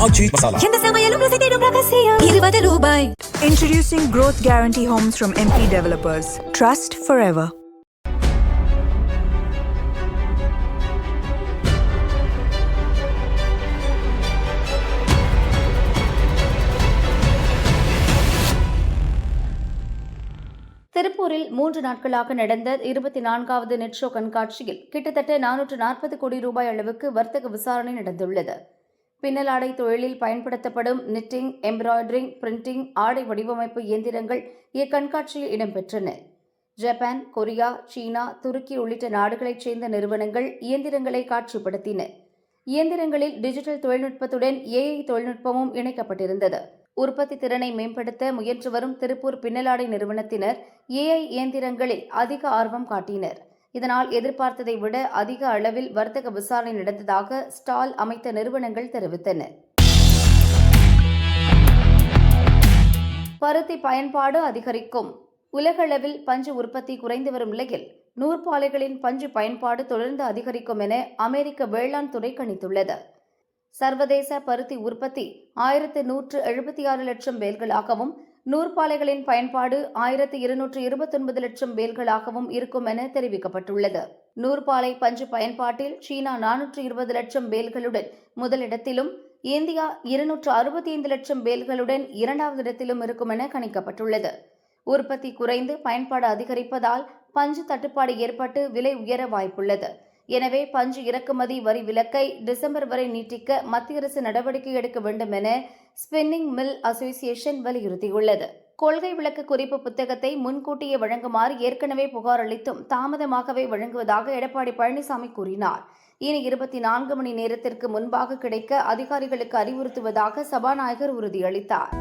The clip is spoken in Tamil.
ஆச்சி மசாலா. எந்த சமையலும் ருசி தேடும் ரகசியம் ₹20. Introducing Growth Guarantee Homes from MP Developers. Trust forever. திருப்பூரில் 3 நாட்களாக நடந்த 24வது நெட் ஷோ கண்காட்சியில் கிட்டத்தட்ட 440 கோடி ரூபாய் அளவுக்கு வர்த்தக விசாரணை நடந்துள்ளது. பின்னலாடை தொழிலில் பயன்படுத்தப்படும் நிட்டிங், எம்ப்ராய்டரிங், பிரிண்டிங், ஆடை வடிவமைப்பு இயந்திரங்கள் இக்கண்காட்சியில் இடம்பெற்றன. ஜப்பான், கொரியா, சீனா, துருக்கி உள்ளிட்ட நாடுகளைச் சேர்ந்த நிறுவனங்கள் இயந்திரங்களை காட்சிப்படுத்தின. இயந்திரங்களில் டிஜிட்டல் தொழில்நுட்பத்துடன் AI தொழில்நுட்பமும் இணைக்கப்பட்டிருந்தது. உற்பத்தி திறனை மேம்படுத்த முயன்று வரும் திருப்பூர் பின்னலாடை நிறுவனத்தினர் AI இயந்திரங்களில் அதிக ஆர்வம் காட்டினர். இதனால் எதிர்பார்த்ததை விட அதிக அளவில் வர்த்தக விசாரணை நடந்ததாக ஸ்டால் அமைத்த நிறுவனங்கள் தெரிவித்தன. பருத்தி பயன்பாடு அதிகரிக்கும். உலகளவில் பஞ்சு உற்பத்தி குறைந்து வரும் நிலையில் நூற்பாலைகளின் பஞ்சு பயன்பாடு தொடர்ந்து அதிகரிக்கும் என அமெரிக்க வேளாண் துறை கணித்துள்ளது. சர்வதேச பருத்தி உற்பத்தி 1176 லட்சம் பேல்களாகவும் நூற்பாலைகளின் பயன்பாடு 1229 லட்சம் பேல்களாகவும் இருக்கும் என தெரிவிக்கப்பட்டுள்ளது. நூற்பாலை பஞ்சு பயன்பாட்டில் சீனா 420 லட்சம் பேல்களுடன் முதலிடத்திலும், இந்தியா 265 லட்சம் பேல்களுடன் இரண்டாவது இடத்திலும் இருக்கும் என கணிக்கப்பட்டுள்ளது. உற்பத்தி குறைந்து பயன்பாடு அதிகரிப்பதால் பஞ்சு தட்டுப்பாடு ஏற்பட்டு விலை உயர வாய்ப்புள்ளது. எனவே பஞ்சு இறக்குமதி வரி விலக்கை டிசம்பர் வரை நீட்டிக்க மத்திய அரசு நடவடிக்கை எடுக்க வேண்டும் என ஸ்பின்னிங் மில் அசோசியேஷன் வலியுறுத்தியுள்ளது. கொள்கை விளக்க குறிப்பு புத்தகத்தை முன்கூட்டியே வழங்குமாறு ஏற்கனவே புகார் அளித்தும் தாமதமாகவே வழங்குவதாக எடப்பாடி பழனிசாமி கூறினார். இனி 24 மணி நேரத்திற்கு முன்பாக கிடைக்க அதிகாரிகளுக்கு அறிவுறுத்துவதாக சபாநாயகர் உறுதியளித்தார்.